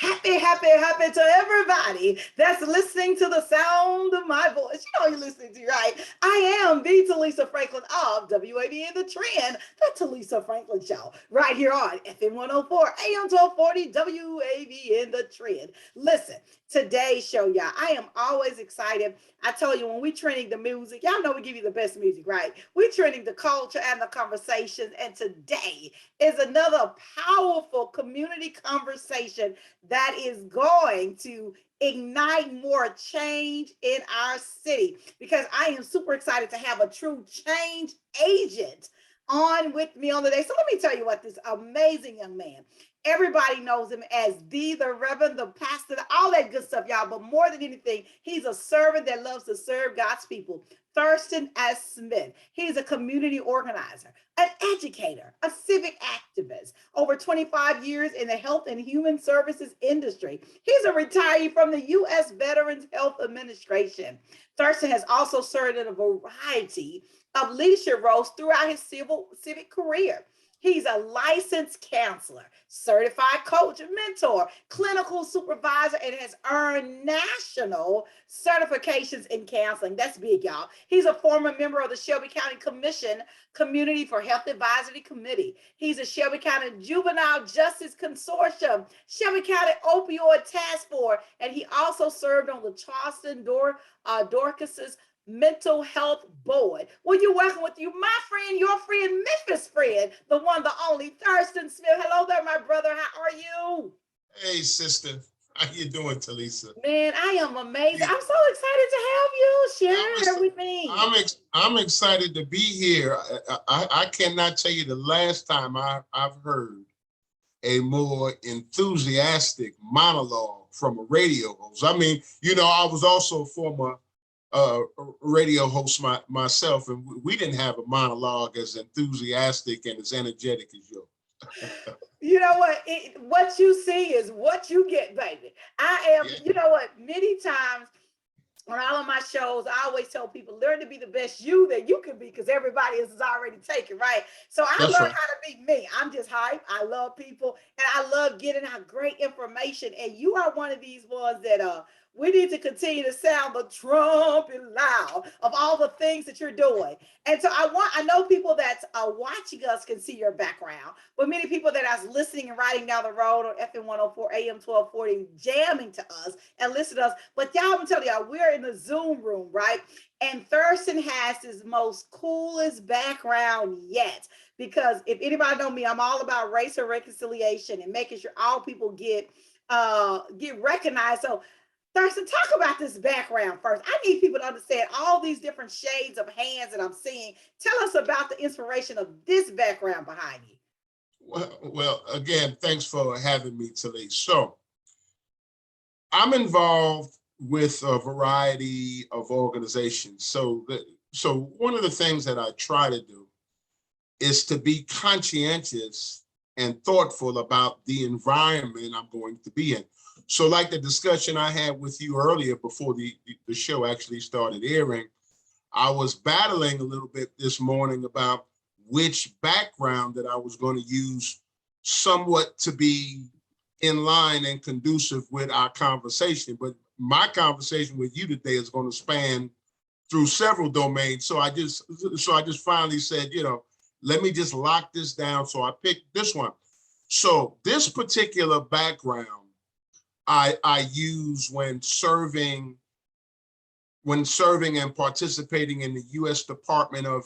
Happy to everybody that's listening to the sound of my voice. You know you're listening to, right? I am the Telisa Franklin of WAB in the Trend, the Telisa Franklin Show, right here on FM 104, AM 1240, WAB in the Trend. Listen, today's show, y'all, I am always excited. I tell you, when we trending the music, y'all know we give you the best music, right? We trending the culture and the conversations, and today is another powerful community conversation that is going to ignite more change in our city, because I am super excited to have a true change agent on with me on the day. So let me tell you what, this amazing young man, everybody knows him as the Reverend, the pastor, all that good stuff, y'all. But more than anything, he's a servant that loves to serve God's people. Thurston S. Smith. He's a community organizer, an educator, a civic activist, over 25 years in the health and human services industry. He's a retiree from the U.S. Veterans Health Administration. Thurston has also served in a variety of leadership roles throughout his civic career. He's a licensed counselor, certified coach, mentor, clinical supervisor, and has earned national certifications in counseling. That's big, y'all. He's a former member of the Shelby County Commission Community for Health Advisory Committee. He's a Shelby County Juvenile Justice Consortium, Shelby County Opioid Task Force, and he also served on the Charleston Dorcas's Mental Health Board. Will you welcome with you my friend, your friend, Memphis friend, the one, the only, Thurston Smith. Hello there, my brother. How are you? Hey, sister. How you doing, Telisa? Man, I am amazing. I'm so excited to have you share with me. I'm excited to be here. I cannot tell you the last time I've heard a more enthusiastic monologue from a radio host. I mean, I was also a former radio host myself, and we didn't have a monologue as enthusiastic and as energetic as yours. You know what? What you see is what you get, baby. I am, you know what? Many times on all of my shows, I always tell people, learn to be the best you that you can be, because everybody else is already taken, right? So I learned how to be me. I'm just hype. I love people, and I love getting out great information. And you are one of these ones that we need to continue to sound the trumpet loud of all the things that you're doing. And so I know people that are watching us can see your background, but many people that are listening and riding down the road on FM 104, AM 1240, jamming to us and listen to us. But y'all, I'm telling y'all, we're in the Zoom room, right? And Thurston has his most coolest background yet. Because if anybody know me, I'm all about racial reconciliation and making sure all people get recognized. So Thurston, talk about this background first. I need people to understand all these different shades of hands that I'm seeing. Tell us about the inspiration of this background behind you. Well, again, thanks for having me, Talisa. So I'm involved with a variety of organizations. So one of the things that I try to do is to be conscientious and thoughtful about the environment I'm going to be in. So like the discussion I had with you earlier before the show actually started airing, I was battling a little bit this morning about which background that I was going to use somewhat to be in line and conducive with our conversation. But my conversation with you today is going to span through several domains. So I just finally said, let me just lock this down. So I picked this one. So this particular background I use when serving and participating in the U.S. Department of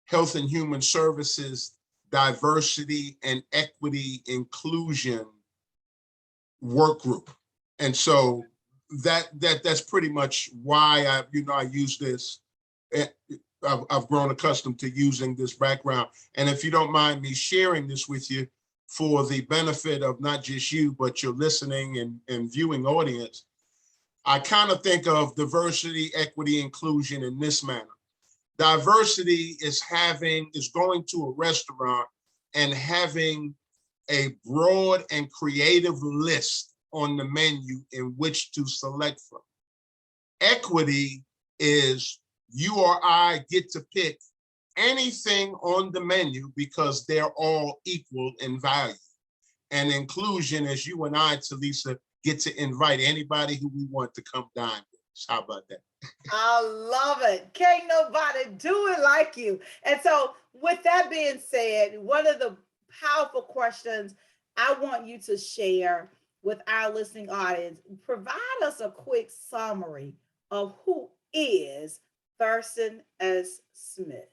Health and Human Services Diversity and Equity Inclusion work group. And so that's pretty much why I use this. I've grown accustomed to using this background. And if you don't mind me sharing this with you, for the benefit of not just you, but your listening and viewing audience, I kind of think of diversity, equity, inclusion in this manner. Diversity is going to a restaurant and having a broad and creative list on the menu in which to select from. Equity is you or I get to pick anything on the menu because they're all equal in value. and inclusion as you and I, Telisa, get to invite anybody who we want to come dine with us. How about that? I love it. Can't nobody do it like you. And so, with that being said, one of the powerful questions I want you to share with our listening audience, provide us a quick summary of who is Thurston S. Smith.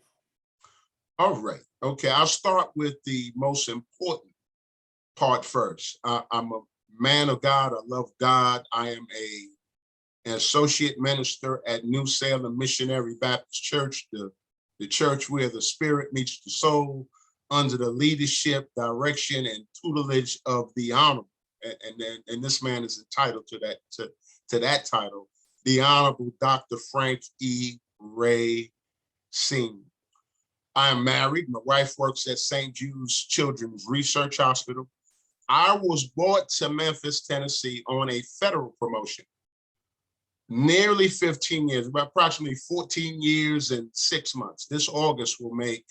All right. Okay. I'll start with the most important part first. I'm a man of God. I love God. I am an associate minister at New Salem Missionary Baptist Church, the church where the spirit meets the soul, under the leadership, direction, and tutelage of the Honorable. And this man is entitled to that title, the Honorable Dr. Frank E. Ray Sr. I am married. My wife works at St. Jude's Children's Research Hospital. I was brought to Memphis, Tennessee on a federal promotion. Nearly 15 years, about approximately 14 years and 6 months. This August will make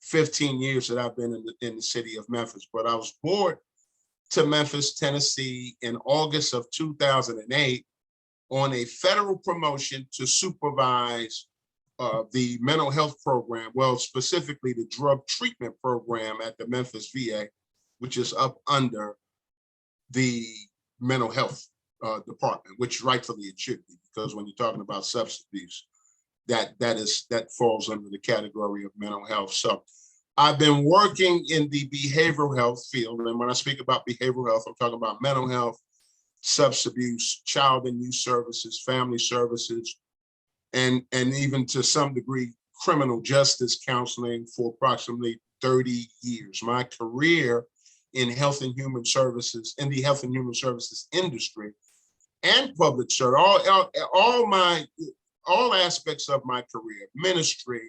15 years that I've been in the city of Memphis. But I was brought to Memphis, Tennessee in August of 2008 on a federal promotion to supervise the mental health program, well, specifically the drug treatment program at the Memphis VA, which is up under the mental health department, which rightfully it should be, because when you're talking about substance abuse, that falls under the category of mental health. So I've been working in the behavioral health field, and when I speak about behavioral health, I'm talking about mental health, substance abuse, child and youth services, family services, and even to some degree criminal justice counseling for approximately 30 years. My career in health and human services, in the health and human services industry, and public service, all aspects of my career, ministry,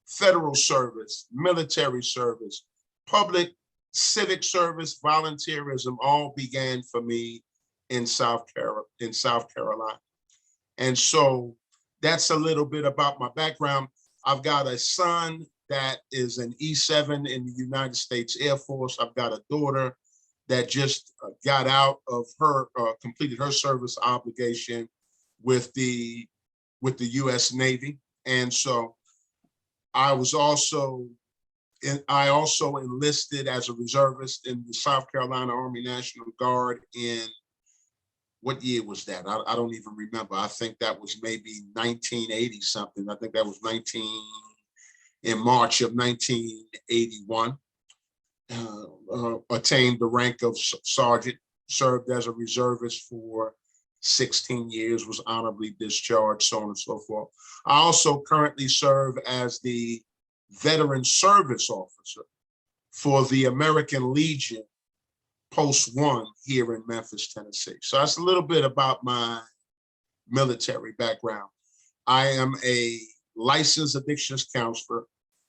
federal service, military service, public civic service, volunteerism, all began for me in South Carolina. And so that's a little bit about my background. I've got a son that is an E7 in the United States Air Force. I've got a daughter that just got out of her, completed her service obligation with the U.S. Navy. And so I also enlisted as a reservist in the South Carolina Army National Guard in, what year was that? I don't even remember. I think that was maybe 1980 something. I think that was in March of 1981. Attained the rank of sergeant, served as a reservist for 16 years, was honorably discharged, so on and so forth. I also currently serve as the veteran service officer for the American Legion Post 1 here in Memphis, Tennessee. So that's a little bit about my military background. I am a licensed addictions counselor,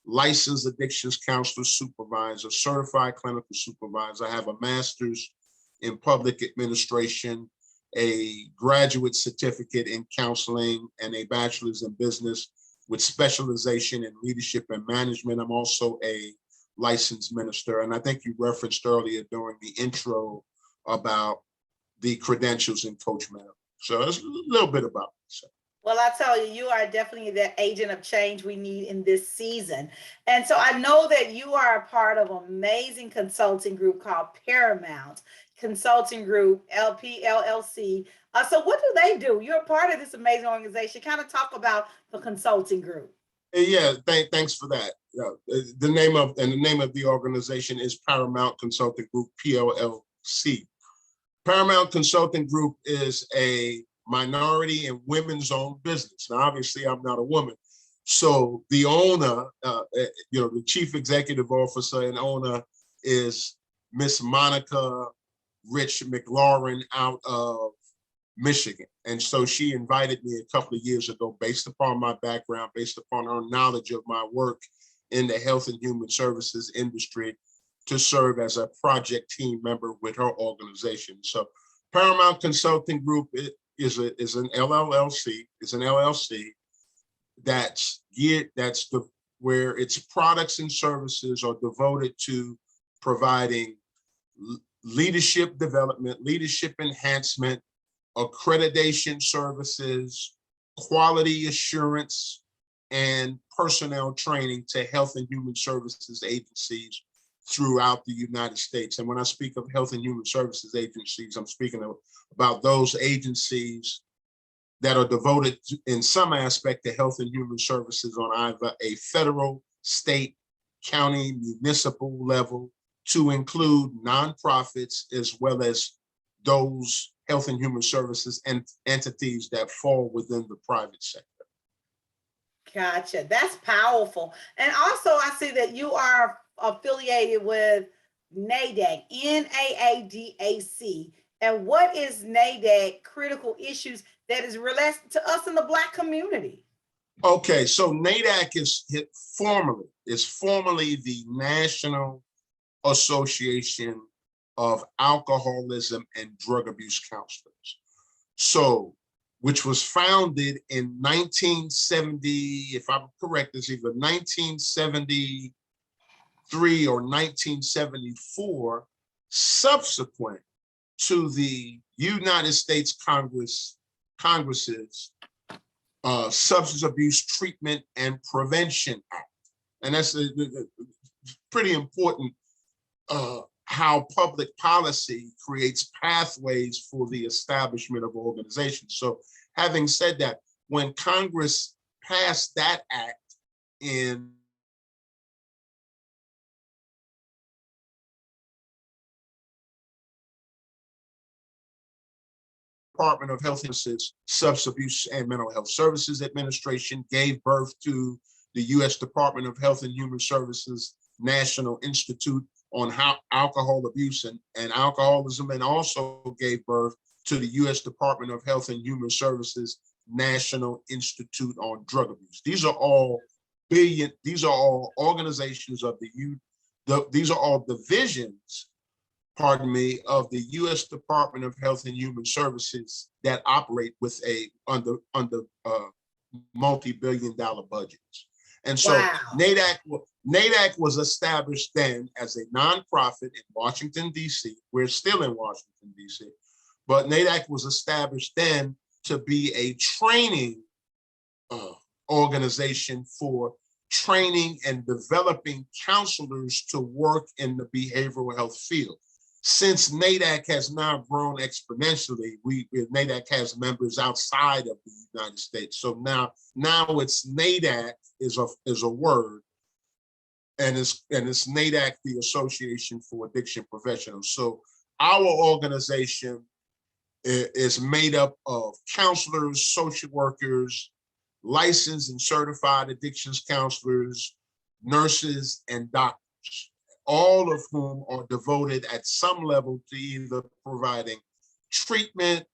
licensed addictions counselor supervisor, certified clinical supervisor. I have a master's in public administration, a graduate certificate in counseling, and a bachelor's in business with specialization in leadership and management. I'm also a licensed minister. And I think you referenced earlier during the intro about the credentials in Coach Mel. So that's a little bit about myself. Well, I tell you, you are definitely that agent of change we need in this season. And so I know that you are a part of an amazing consulting group called Paramount Consulting Group, LPLLC. So what do they do? You're a part of this amazing organization. Kind of talk about the consulting group. Yeah, thanks for that. The name of the organization is Paramount Consulting Group, PLLC. Paramount Consulting Group is a minority and women's owned business. Now, obviously, I'm not a woman. So the owner, the chief executive officer and owner is Miss Monica Rich McLaurin out of Michigan. And so she invited me a couple of years ago, based upon my background, based upon her knowledge of my work in the health and human services industry, to serve as a project team member with her organization. So Paramount Consulting Group is an LLC, where its products and services are devoted to providing leadership development, leadership enhancement, accreditation services, quality assurance, and personnel training to health and human services agencies throughout the United States. And when I speak of health and human services agencies, I'm speaking about those agencies that are devoted in some aspect to health and human services on either a federal, state, county, municipal level, to include nonprofits as well as those health and human services and entities that fall within the private sector. Gotcha. That's powerful. And also, I see that you are affiliated with NAADAC, NAADAC. And what is NAADAC critical issues that is related to us in the Black community? Okay, so NAADAC is formally the National Association of Alcoholism and Drug Abuse Counselors. So, which was founded in 1970, if I'm correct, it's either 1973 or 1974, subsequent to the United States Congress's Substance Abuse Treatment and Prevention Act. And that's pretty important, how public policy creates pathways for the establishment of organizations. So having said that, when Congress passed that act in Department of Health Services, Substance Abuse and Mental Health Services Administration gave birth to the U.S. Department of Health and Human Services National Institute on Alcohol Abuse and Alcoholism, and also gave birth to the U.S. Department of Health and Human Services National Institute on Drug Abuse. These are all organizations of these are all divisions, of the U.S. Department of Health and Human Services that operate with under multi-billion-dollar budgets. And so Wow. NAADAC was established then as a nonprofit in Washington, D.C. We're still in Washington, D.C. But NAADAC was established then to be a training organization for training and developing counselors to work in the behavioral health field. Since NAADAC has now grown exponentially, NAADAC has members outside of the United States. So now it's NAADAC is a word, and it's NAADAC, the Association for Addiction Professionals. So our organization is made up of counselors, social workers, licensed and certified addictions counselors, nurses, and doctors, all of whom are devoted at some level to either providing treatment,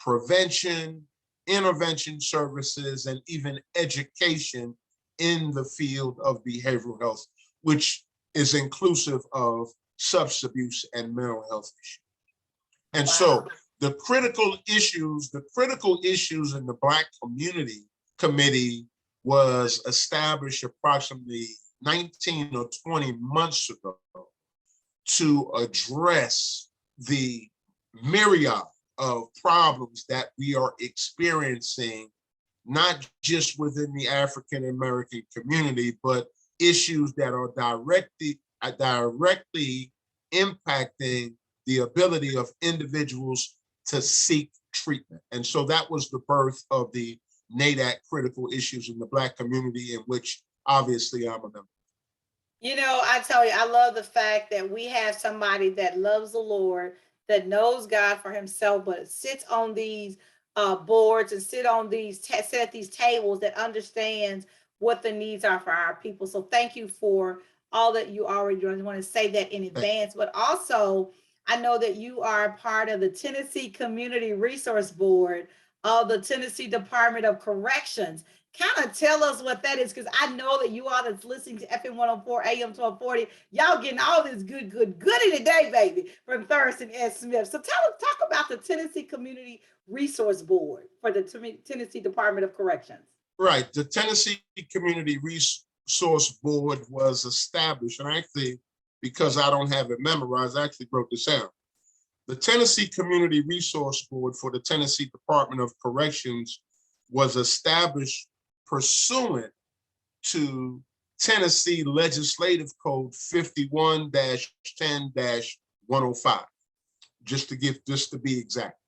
prevention, intervention services, and even education in the field of behavioral health, which is inclusive of substance abuse and mental health issues. And so the critical issues in the Black Community Committee was established approximately 19 or 20 months ago to address the myriad of problems that we are experiencing, not just within the African American community, but issues that are directly impacting the ability of individuals to seek treatment. And so that was the birth of the NAADAC Critical Issues in the Black Community, in which obviously I'm a member. You know, I tell you, I love the fact that we have somebody that loves the Lord, that knows God for himself, but sits on these boards and sit at these tables, that understands what the needs are for our people. So thank you for all that you already do. I want to say that in advance, but also I know that you are part of the Tennessee Community Resource Board of the Tennessee Department of Corrections. Kind of tell us what that is, because I know that you all that's listening to FM 104 AM 1240, y'all getting all this goody today, baby, from Thurston S. Smith. So talk about the Tennessee Community Resource Board for the Tennessee Department of Corrections. Right, the Tennessee Community Resource Board was established, and actually, because I don't have it memorized, I actually wrote this down. The Tennessee Community Resource Board for the Tennessee Department of Corrections was established pursuant to Tennessee Legislative Code 51-10-105, just to be exact.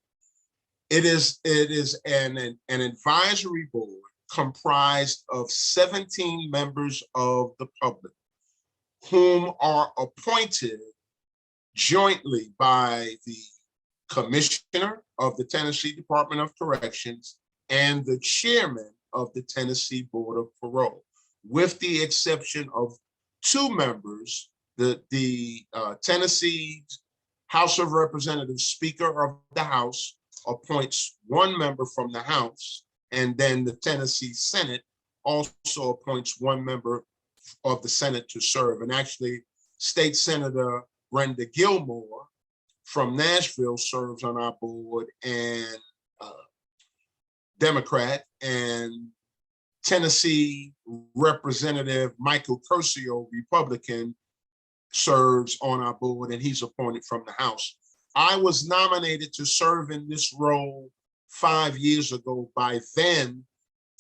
It is an advisory board comprised of 17 members of the public, whom are appointed jointly by the commissioner of the Tennessee Department of Corrections and the chairman of the Tennessee Board of Parole, with the exception of two members. The Tennessee House of Representatives Speaker of the House appoints one member from the House, and then the Tennessee Senate also appoints one member of the Senate to serve. And actually, State Senator Brenda Gilmore from Nashville serves on our board, and Democrat, and Tennessee Representative Michael Curcio, Republican, serves on our board, and he's appointed from the House. I was nominated to serve in this role 5 years ago by then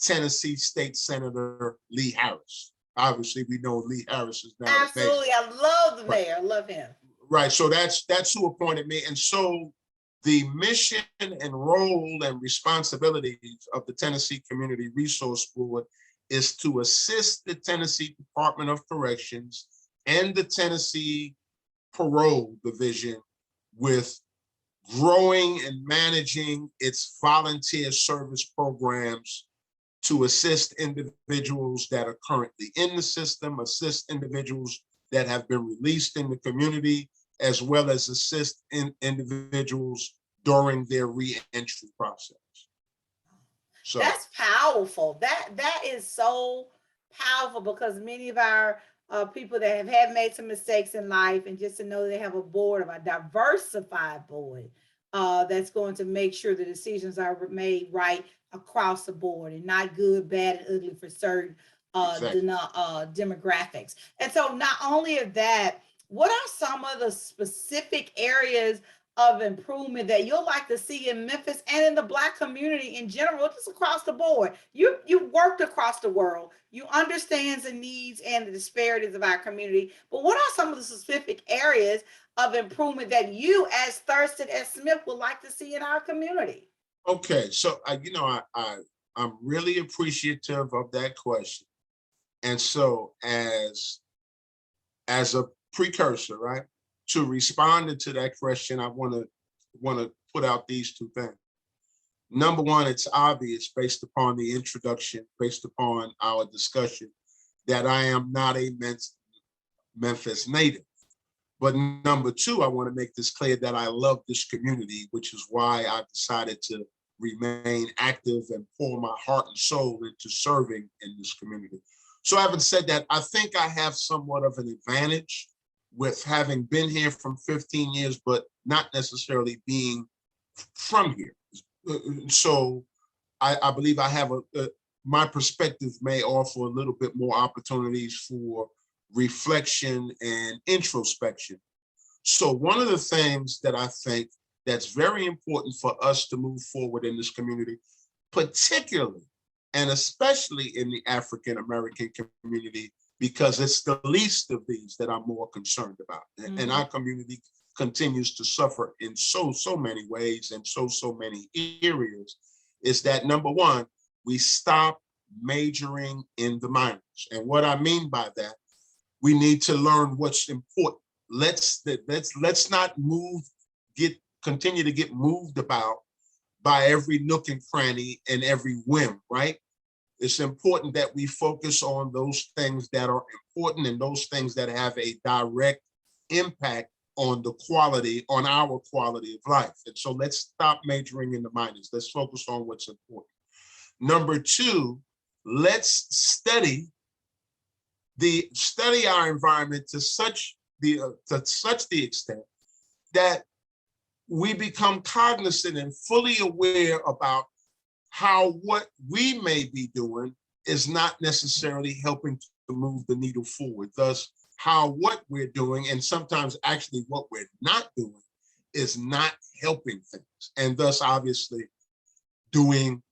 Tennessee State Senator Lee Harris. Obviously, we know Lee Harris is now absolutely. I love the mayor. I love him. Right. So that's who appointed me. And so the mission and role and responsibilities of the Tennessee Community Resource Board is to assist the Tennessee Department of Corrections and the Tennessee Parole Division with growing and managing its volunteer service programs to assist individuals that are currently in the system, assist individuals that have been released in the community, as well as assist individuals during their re-entry process. So that's powerful. That is so powerful, because many of our people that have made some mistakes in life, and just to know they have a board, of a diversified board that's going to make sure the decisions are made right across the board, and not good, bad, and ugly for certain exactly. demographics. And so not only of that, what are some of the specific areas of improvement that you'll like to see in Memphis and in the Black community in general, just across the board? You worked across the world. You understand the needs and the disparities of our community. But what are some of the specific areas of improvement that you, as Thurston S. Smith, would like to see in our community? Okay, so I'm really appreciative of that question. And so as a precursor, right, to responding to that question, I want to put out these two things. Number one, it's obvious based upon the introduction, based upon our discussion, that I am not a Memphis native. But number two, I want to make this clear that I love this community, which is why I've decided to remain active and pour my heart and soul into serving in this community. So having said that, I think I have somewhat of an advantage with having been here from 15 years, but not necessarily being from here. So I believe I have my perspective may offer a little bit more opportunities for reflection and introspection. So one of the things that I think that's very important for us to move forward in this community, particularly and especially in the African-American community, because it's the least of these that I'm more concerned about. Mm-hmm. And our community continues to suffer in so many ways and so many areas, is that number one, we stop majoring in the minors. And what I mean by that, we need to learn what's important. Let's not continue to get moved about by every nook and cranny and every whim, right? It's important that we focus on those things that are important and those things that have a direct impact on our quality of life. And so let's stop majoring in the minors. Let's focus on what's important. Number two, let's study our environment to such the extent that we become cognizant and fully aware about how what we may be doing is not necessarily helping to move the needle forward. Thus, how what we're doing, and sometimes actually what we're not doing, is not helping things, and thus obviously doing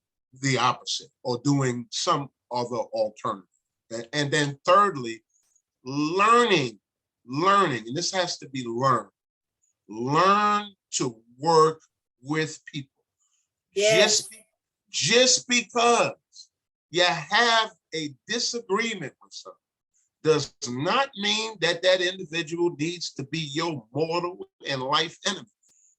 the opposite or doing some other alternative. And then thirdly, learning, and this has to be learned. Learn to work with people. Yes. Just because you have a disagreement with someone does not mean that that individual needs to be your mortal and life enemy.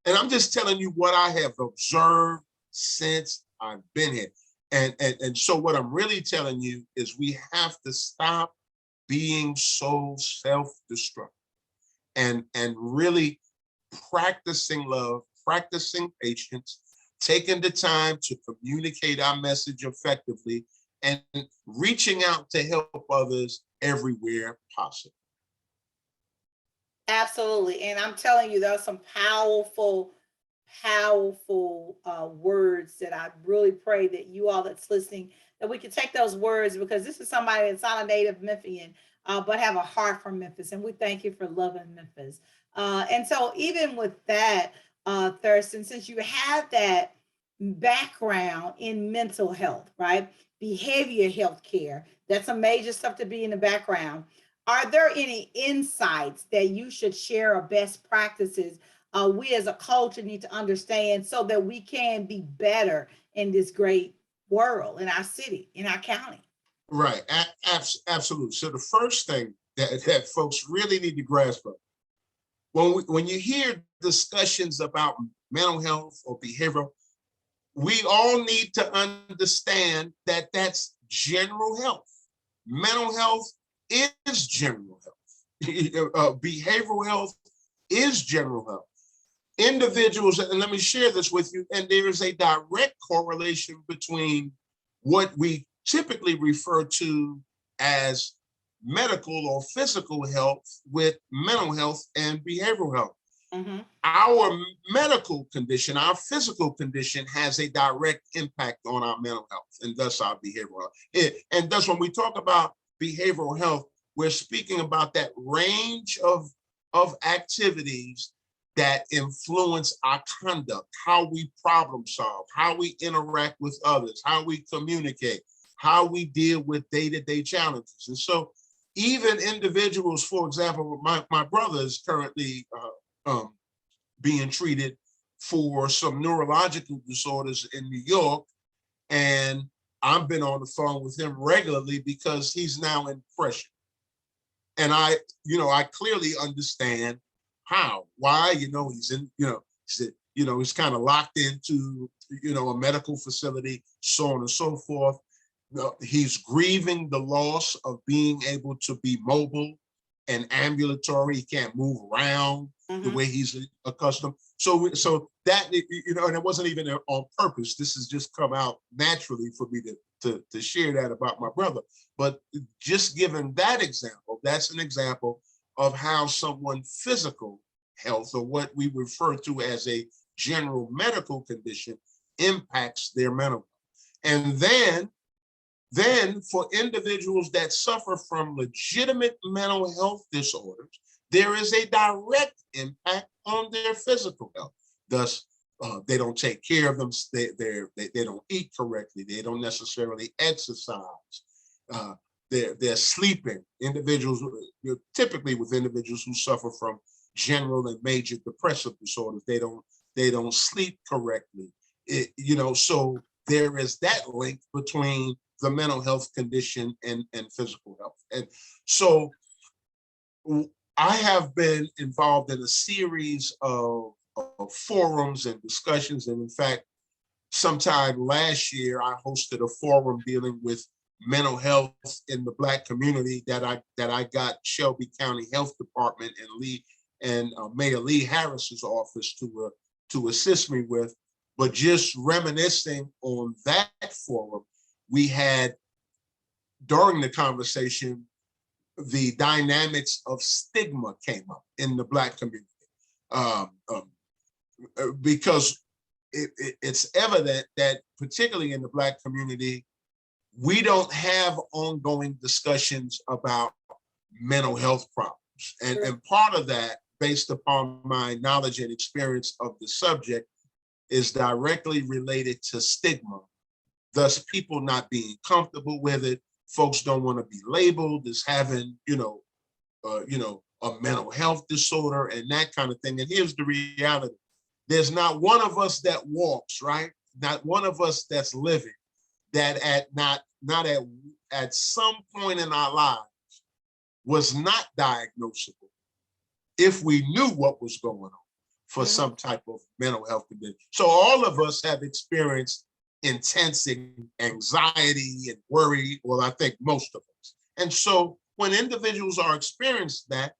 And I'm just telling you what I have observed since I've been here. And so what I'm really telling you is we have to stop being so self-destructive and really practicing love, practicing patience, taking the time to communicate our message effectively, and reaching out to help others everywhere possible. Absolutely. And I'm telling you, there's some powerful, powerful words that I really pray that you all that's listening, that we can take those words, because this is somebody that's not a native Memphian, but have a heart for Memphis. And we thank you for loving Memphis. And so even with that, Thurston, since you have that background in mental health, right? Behavior health care, that's some major stuff to be in the background. Are there any insights that you should share or best practices we as a culture need to understand so that we can be better in this great world, in our city, in our county? Right, absolutely. So the first thing that folks really need to grasp of, when you hear discussions about mental health or behavioral, we all need to understand that that's general health. Mental health is general health. Behavioral health is general health. Individuals, and let me share this with you, and there is a direct correlation between what we typically refer to as medical or physical health with mental health and behavioral health. Mm-hmm. Our medical condition, our physical condition has a direct impact on our mental health and thus our behavioral health. And thus when we talk about behavioral health, we're speaking about that range of activities that influence our conduct, how we problem solve, how we interact with others, how we communicate, how we deal with day-to-day challenges. And so even individuals, for example, my brother is currently being treated for some neurological disorders in New York. And I've been on the phone with him regularly because he's now in depression. And I clearly understand why, he's in, he's kind of locked into, a medical facility, so on and so forth. He's grieving the loss of being able to be mobile and ambulatory. He can't move around the way he's accustomed. So that, and it wasn't even on purpose. This has just come out naturally for me to share that about my brother. But just given that example, that's an example of how someone's physical health, or what we refer to as a general medical condition, impacts their mental health. And then for individuals that suffer from legitimate mental health disorders, there is a direct impact on their physical health. Thus, they don't take care of them. They don't eat correctly. They don't necessarily exercise. They're sleeping. Individuals, typically with individuals who suffer from general and major depressive disorders, they don't sleep correctly. So there is that link between the mental health condition and physical health. And so I have been involved in a series of forums and discussions. And in fact, sometime last year, I hosted a forum dealing with mental health in the Black community that I got Shelby County Health Department and Mayor Lee Harris's office to assist me with. But just reminiscing on that forum, we had, during the conversation, the dynamics of stigma came up in the Black community, because it's evident that particularly in the Black community, we don't have ongoing discussions about mental health problems. And part of that based upon my knowledge and experience of the subject, is directly related to stigma. Thus, people not being comfortable with it. Folks don't want to be labeled as having, a mental health disorder and that kind of thing. And here's the reality. There's not one of us that walks, right? Not one of us that's living that at some point in our lives was not diagnosable if we knew what was going on for some type of mental health condition. So all of us have experienced intense anxiety and worry. Well, I think most of us. And so when individuals are experiencing that,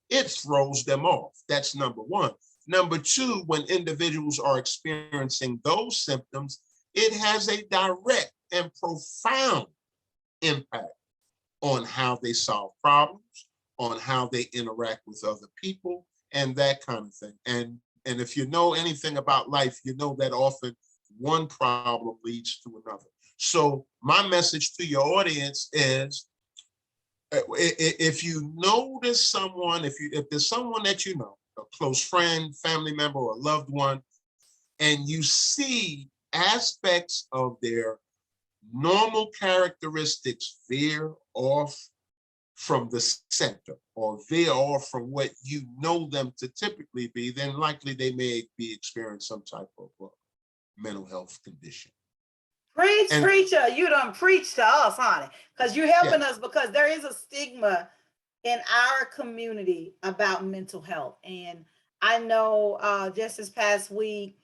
it throws them off. That's number one. Number two, when individuals are experiencing those symptoms, it has a direct and profound impact on how they solve problems, on how they interact with other people, and that kind of thing. And if you know anything about life, you know that often one problem leads to another. So my message to your audience is, if you notice someone, if there's someone that you know, a close friend, family member, or loved one, and you see aspects of their normal characteristics veer off from the center or veer off from what you know them to typically be, then likely they may be experiencing some type of mental health condition. Preach, preacher, you done preach to us, honey, because you're helping us, because there is a stigma in our community about mental health. And I know just this past week,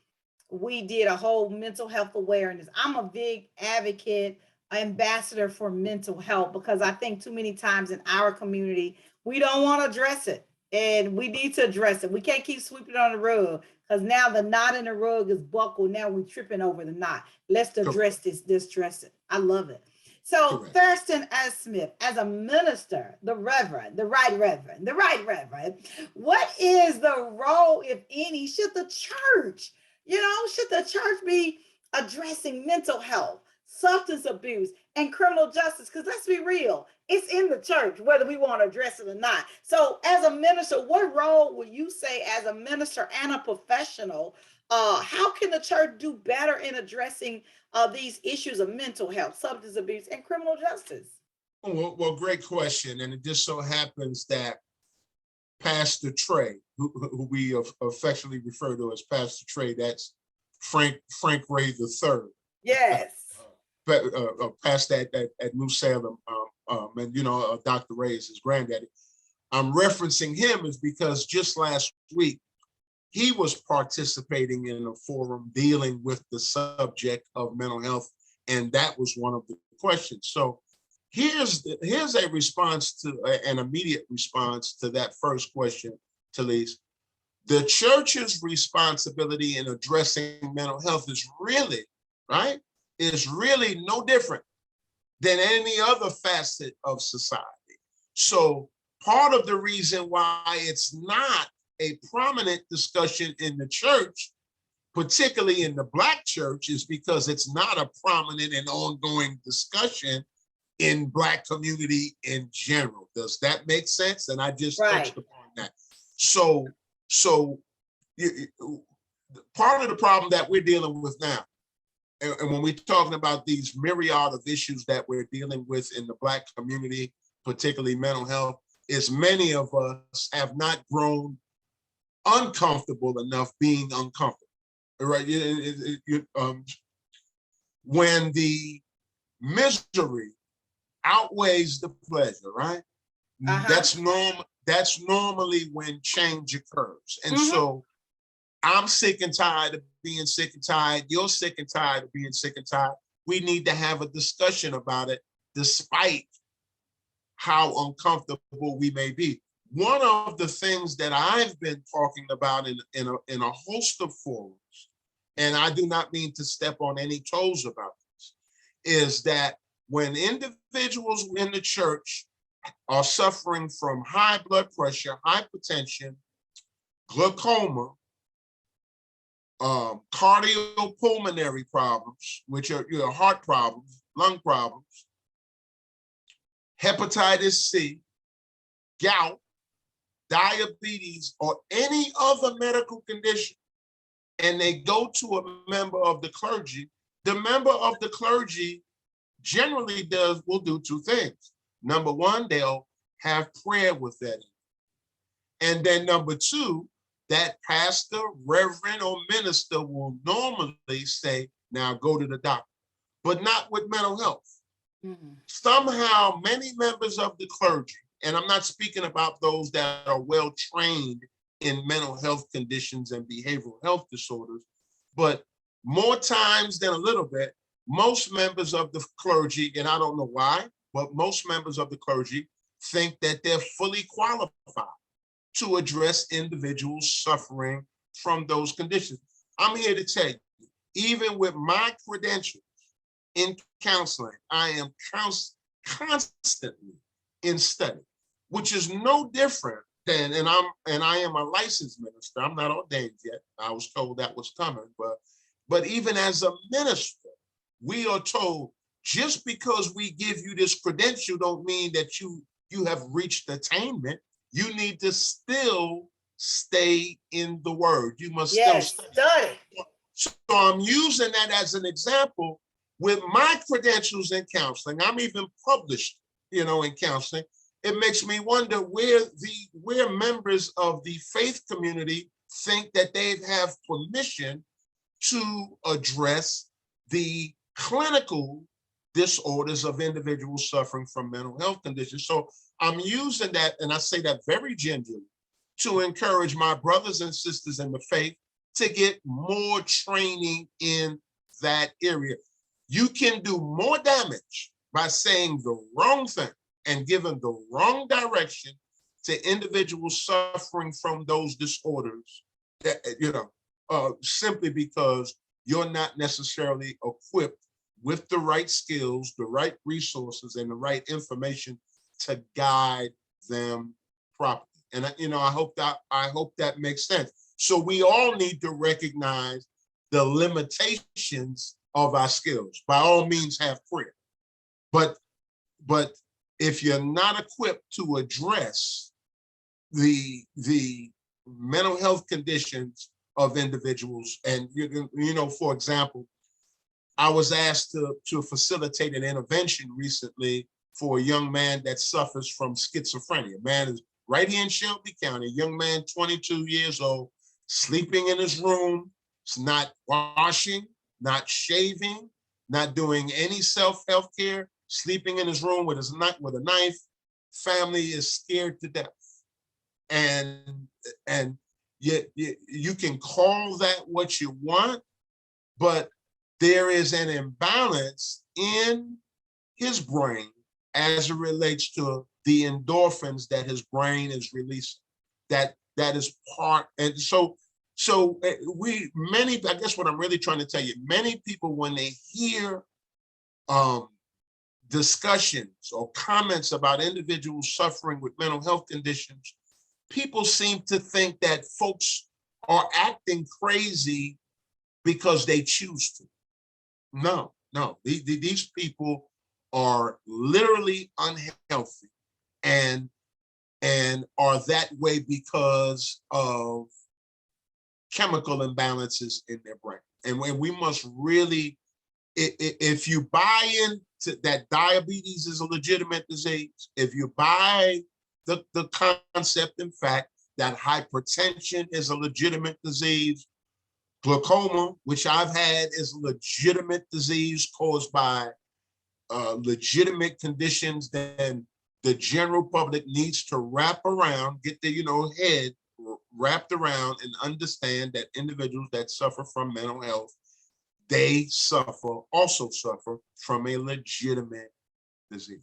we did a whole mental health awareness. I'm a big advocate, ambassador for mental health, because I think too many times in our community, we don't want to address it. And we need to address it. We can't keep sweeping it on the rug, because now the knot in the rug is buckled. Now we're tripping over the knot. Let's address this, distress it. I love it. So Thurston S. Smith, as a minister, the right reverend, what is the role, if any, should the church be addressing mental health, substance abuse, and criminal justice? Because let's be real, it's in the church, whether we want to address it or not. So as a minister, what role would you say as a minister and a professional, how can the church do better in addressing these issues of mental health, substance abuse, and criminal justice? Well, great question. And it just so happens that Pastor Trey, who we affectionately refer to as Pastor Trey, that's Frank Ray III. Yes. Passed at New Salem, and Dr. Ray is his granddaddy. I'm referencing him is because just last week he was participating in a forum dealing with the subject of mental health, and that was one of the questions. So here's a response to an immediate response to that first question, Telisa. The church's responsibility in addressing mental health is really no different than any other facet of society. So part of the reason why it's not a prominent discussion in the church, particularly in the Black church, is because it's not a prominent and ongoing discussion in Black community in general. Does that make sense? And I just touched upon that. So part of the problem that we're dealing with now, and when we're talking about these myriad of issues that we're dealing with in the Black community, particularly mental health, is many of us have not grown uncomfortable enough being uncomfortable, right? When the misery outweighs the pleasure, right? That's normally when change occurs. And so I'm sick and tired of being sick and tired. You're sick and tired of being sick and tired. We need to have a discussion about it, despite how uncomfortable we may be. One of the things that I've been talking about in a host of forums, and I do not mean to step on any toes about this, is that when individuals in the church are suffering from high blood pressure, hypertension, glaucoma, cardiopulmonary problems, which are heart problems, lung problems, hepatitis C, gout, diabetes, or any other medical condition, and they go to a member of the clergy, the member of the clergy generally will do two things. Number one, they'll have prayer with that. And then number two, that pastor, reverend, or minister will normally say, now go to the doctor, but not with mental health. Mm-hmm. Somehow, many members of the clergy, and I'm not speaking about those that are well trained in mental health conditions and behavioral health disorders, but more times than a little bit, most members of the clergy, and I don't know why, but most members of the clergy think that they're fully qualified to address individuals suffering from those conditions. I'm here to tell you, even with my credentials in counseling, I am constantly in study, which is no different than, and I am a licensed minister. I'm not ordained yet. I was told that was coming, but even as a minister, we are told just because we give you this credential don't mean that you have reached attainment. You need to still stay in the word. You must still study. So I'm using that as an example with my credentials in counseling. I'm even published, in counseling. It makes me wonder where members of the faith community think that they have permission to address the clinical disorders of individuals suffering from mental health conditions. So I'm using that, and I say that very gingerly, to encourage my brothers and sisters in the faith to get more training in that area. You can do more damage by saying the wrong thing and giving the wrong direction to individuals suffering from those disorders, simply because you're not necessarily equipped with the right skills, the right resources, and the right information to guide them properly. And I hope that makes sense. So we all need to recognize the limitations of our skills. By all means, have prayer. But if you're not equipped to address the mental health conditions of individuals, and for example, I was asked to facilitate an intervention recently for a young man that suffers from schizophrenia. Man is right here in Shelby County, a young man, 22 years old, sleeping in his room, not washing, not shaving, not doing any self-health care, sleeping in his room with a knife. Family is scared to death. And you can call that what you want, but there is an imbalance in his brain as it relates to the endorphins that his brain is releasing. That is part, and so I guess what I'm really trying to tell you, many people, when they hear discussions or comments about individuals suffering with mental health conditions, people seem to think that folks are acting crazy because they choose to. No. These people are literally unhealthy and are that way because of chemical imbalances in their brain. And when we must really, if you buy into that diabetes is a legitimate disease, if you buy the concept, in fact, that hypertension is a legitimate disease, glaucoma, which I've had, is a legitimate disease caused by legitimate conditions, then the general public needs to wrap around, get their head wrapped around, and understand that individuals that suffer from mental health, they also suffer from a legitimate disease.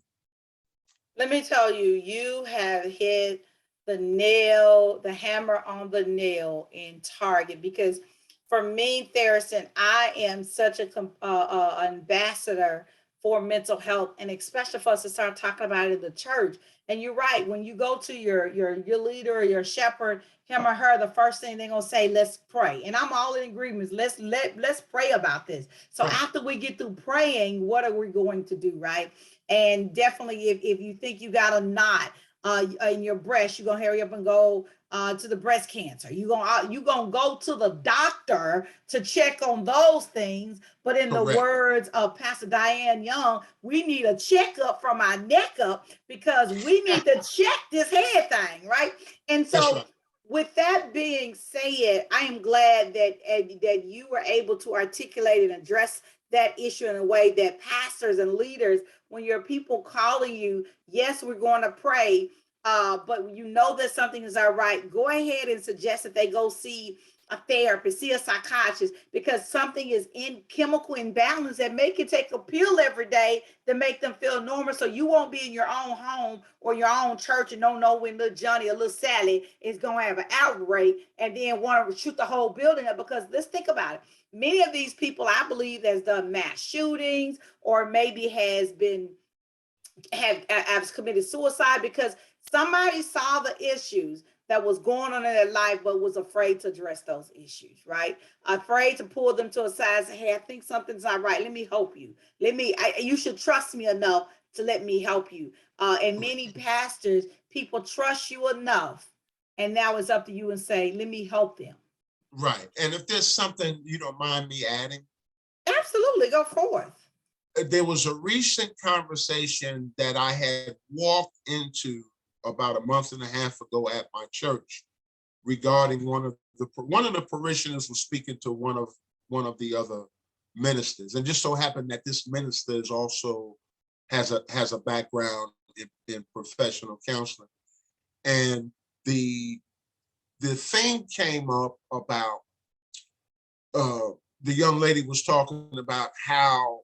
Let me tell you, you have hit the hammer on the nail in target, because for me, Thurston, I am such an ambassador for mental health, and especially for us to start talking about it in the church. And you're right, when you go to your leader or your shepherd, him or her, the first thing they're gonna say, let's pray. And I'm all in agreement. Let's pray about this. So after we get through praying, what are we going to do, right? And definitely, if you think you got a knot in your breast, you're gonna hurry up and go to the breast cancer. You gonna go to the doctor to check on those things. But in the Correct. words of Pastor Diane Young, we need a checkup from our neck up because we need to check this head thing, right? And That's so right. with that being said, I am glad that you were able to articulate and address that issue in a way that pastors and leaders, when your people calling you, yes, we're going to pray, but you know that something is all right, go ahead and suggest that they go see a therapist, see a psychiatrist, because something is in chemical imbalance that make you take a pill every day to make them feel normal. So you won't be in your own home or your own church and don't know when little Johnny or little Sally is going to have an outbreak and then want to shoot the whole building up. Because let's think about it. Many of these people, I believe, has done mass shootings or maybe have committed suicide because somebody saw the issues that was going on in their life but was afraid to address those issues, right? Afraid to pull them to a side and say, hey, I think something's not right, let me help you, you should trust me enough to let me help you. And many pastors, people trust you enough, and now it's up to you and say, let me help them. Right. And if there's something you don't mind me adding, Absolutely, go forth. there was a recent conversation that I had walked into about a month and a half ago at my church regarding one of the parishioners was speaking to one of the other ministers, and just so happened that this minister is also has a background in professional counseling, and the thing came up about the young lady was talking about how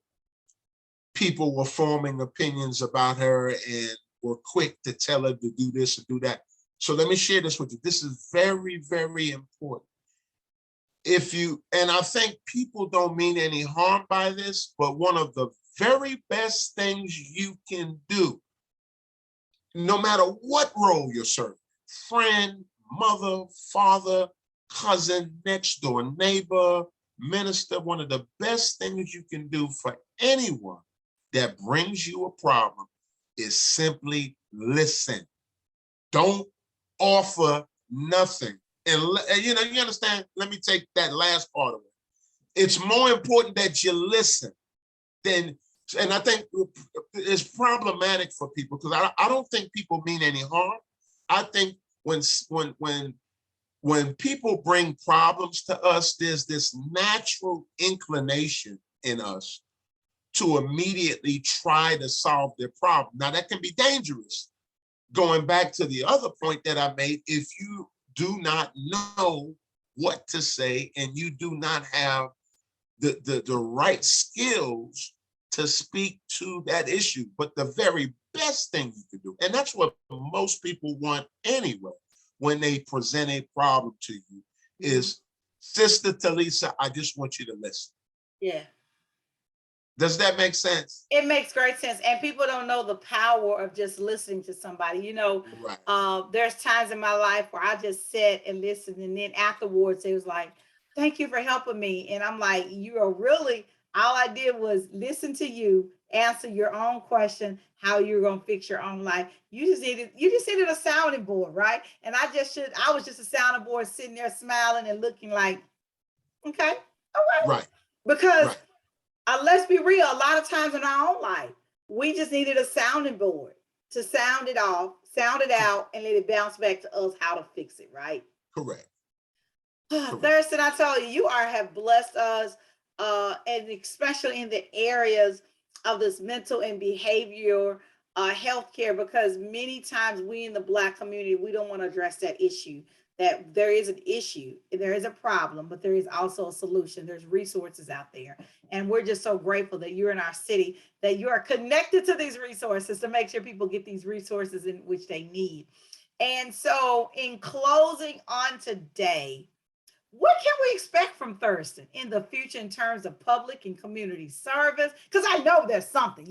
people were forming opinions about her and were quick to tell her to do this and do that. So let me share this with you. This is very, very important. And I think people don't mean any harm by this, but one of the very best things you can do, no matter what role you're serving, friend, mother, father, cousin, next door neighbor, minister, one of the best things you can do for anyone that brings you a problem is simply listen. Don't offer nothing. And you understand, let me take that last part of it. It's more important that you listen than, and I think it's problematic for people because I don't think people mean any harm. I think when people bring problems to us, there's this natural inclination in us to immediately try to solve their problem. Now that can be dangerous. Going back to the other point that I made, if you do not know what to say and you do not have the right skills to speak to that issue, but the very best thing you can do, and that's what most people want anyway, when they present a problem to you, is, Sister Telisa, I just want you to listen. Yeah. Does that make sense? It makes great sense. And people don't know the power of just listening to somebody. Right. There's times in my life where I just sat and listened. And then afterwards, it was like, thank you for helping me. And I'm like, you are really, all I did was listen to you, answer your own question, how you're going to fix your own life. You just needed a sounding board, right? And I was just a sounding board sitting there smiling and looking like, okay, all right. Right. Because Right. let's be real, a lot of times in our own life, we just needed a sounding board to sound it off, sound it out, and let it bounce back to us how to fix it, right? Correct. Thurston, I tell you, have blessed us, and especially in the areas of this mental and behavior healthcare, because many times we in the Black community, we don't want to address that issue. That there is an issue, there is a problem, but there is also a solution. There's resources out there, and we're just so grateful that you're in our city, that you are connected to these resources to make sure people get these resources in which they need. And so, in closing on today, what can we expect from Thurston in the future in terms of public and community service? Because I know there's something,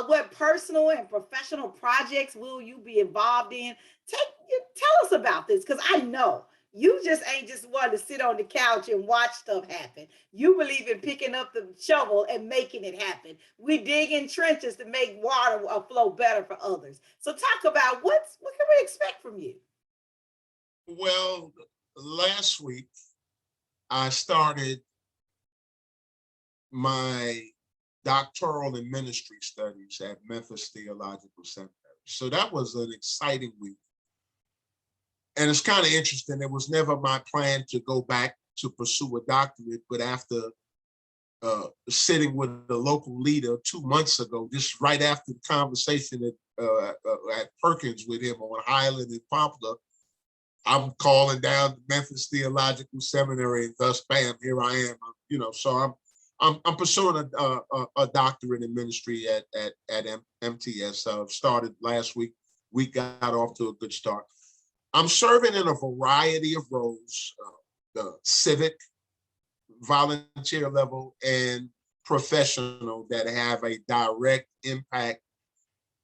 what personal and professional projects will you be involved in? Tell us about this, because I know You just ain't just one to sit on the couch and watch stuff happen. You believe in picking up the shovel and making it happen. We dig in trenches to make water flow better for others. So talk about what can we expect from you? Well, last week I started my doctoral in ministry studies at Memphis Theological Seminary. So that was an exciting week. And it's kind of interesting. It was never my plan to go back to pursue a doctorate, but after sitting with a local leader 2 months ago, just right after the conversation at Perkins with him on Highland and Poplar, I'm calling down the Memphis Theological Seminary, and thus, bam, here I am. So I'm pursuing a doctorate in ministry at MTS. Started last week. We got off to a good start. I'm serving in a variety of roles, the civic, volunteer level, and professional that have a direct impact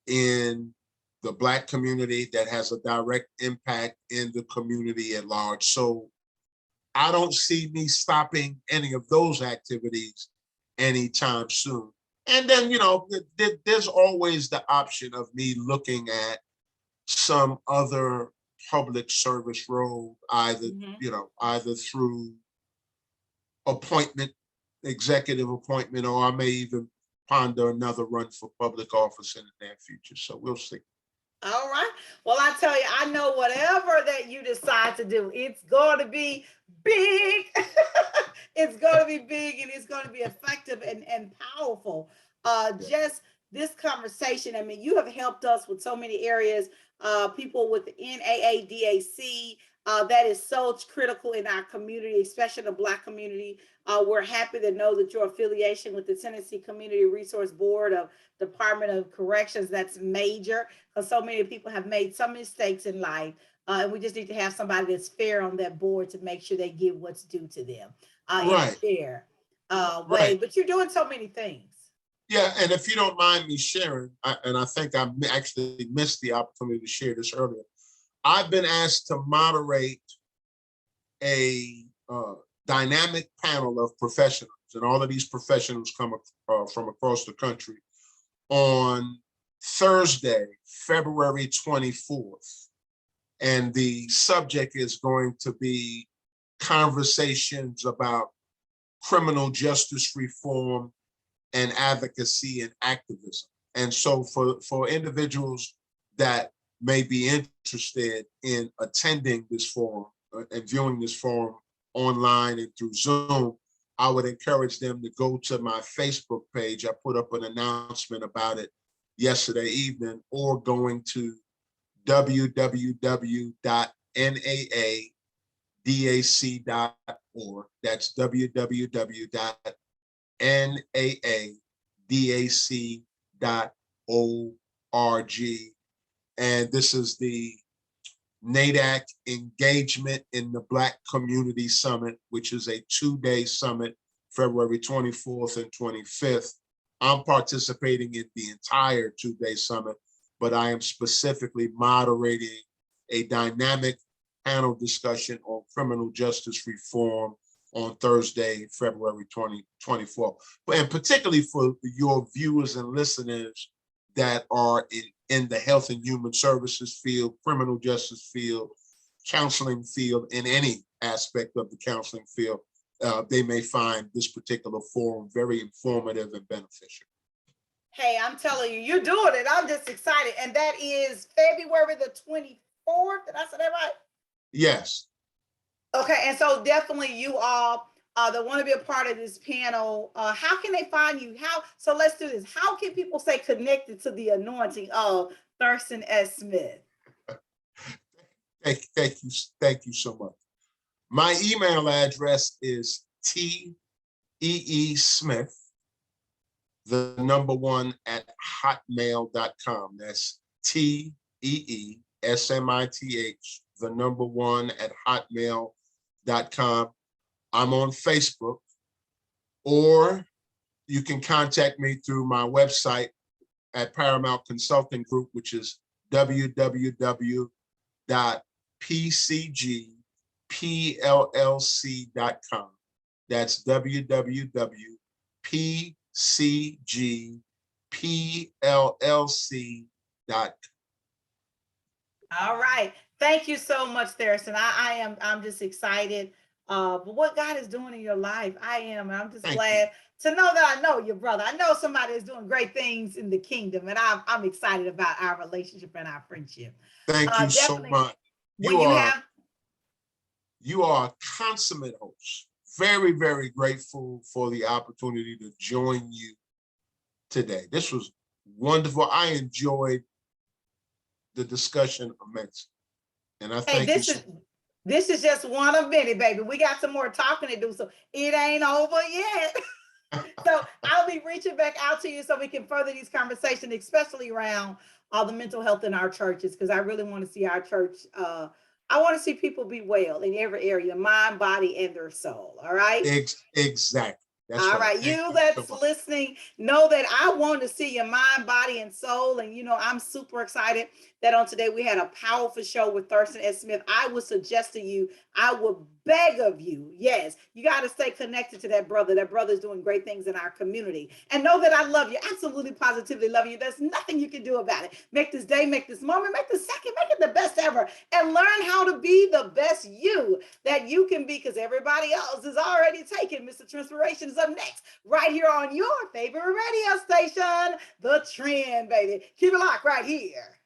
in the Black community, that has a direct impact in the community at large. So I don't see me stopping any of those activities anytime soon. And then, there's always the option of me looking at some other public service role, either through appointment, executive appointment, or I may even ponder another run for public office in the near future. So we'll see. All right. Well, I tell you, I know whatever that you decide to do, it's going to be big. It's going to be big and it's going to be effective and powerful. Yeah. Just this conversation, I mean, you have helped us with so many areas, people with the NAADAC. That is so critical in our community, especially the Black community. We're happy to know that your affiliation with the Tennessee Community Resource Board of Department of Corrections, that's major, because so many people have made some mistakes in life. And we just need to have somebody that's fair on that board to make sure they give what's due to them in a Right, fair way. right. But you're doing so many things. Yeah, and if you don't mind me sharing, and I think I actually missed the opportunity to share this earlier, I've been asked to moderate a dynamic panel of professionals, and all of these professionals come from across the country on Thursday, February 24th. And the subject is going to be conversations about criminal justice reform and advocacy and activism. And so for individuals that may be interested in attending this forum and viewing this forum online and through Zoom, I would encourage them to go to my Facebook page. I put up an announcement about it yesterday evening, or going to www.naadac.org. That's www.naadac.org. And this is the NADAC Engagement in the Black Community Summit, which is a 2-day summit, February 24th and 25th. I'm participating in the entire 2-day summit, but I am specifically moderating a dynamic panel discussion on criminal justice reform on Thursday, February 2024. And particularly for your viewers and listeners that are in the health and human services field, criminal justice field, counseling field, in any aspect of the counseling field, they may find this particular forum very informative and beneficial. Hey, I'm telling you, you're doing it. I'm just excited. And that is February the 24th. Did I say that right? Yes. Okay. And so definitely you all that want to be a part of this panel, how can they find you? So let's do this. How can people stay connected to the anointing of Thurston S. Smith? Thank you so much. My email address is TEESmith, the number 1 at hotmail.com. That's TEESMITH, the number 1 at hotmail.com. I'm on Facebook, or you can contact me through my website at Paramount Consulting Group, which is www.pcg www.pcgpllc.com. That's www.pcgpllc.com. All right. Thank you so much, Thurston. I'm just excited for what God is doing in your life. I am. And I'm just Thank you. glad to know that I know your brother. I know somebody is doing great things in the kingdom, and I'm excited about our relationship and our friendship. Thank you so Definitely much. when you have You are a consummate host. Very, very grateful for the opportunity to join you today. This was wonderful. I enjoyed the discussion immensely. And I hey, thank you so this is just one of many, baby. We got some more talking to do, so it ain't over yet. much. So I'll be reaching back out to you so we can further these conversations, especially around the mental health in our churches, because I really want to see our church. I want to see people be well in every area, mind, body, and their soul. All right. Exactly. That's All right. right, Thank you you so that's much. listening, know that I want to see your mind, body, and soul. And I'm super excited that on today we had a powerful show with Thurston S. Smith. I would suggest to you, I would beg of you, yes, you got to stay connected to that brother. That brother's doing great things in our community. And know that I love you, absolutely, positively love you. There's nothing you can do about it. Make this day, make this moment, make this second, make it the best ever, and learn how to be the best you that you can be, because everybody else is already taken. Mr. Transpiration is up next, right here on your favorite radio station, The Trend, baby. Keep it locked right here.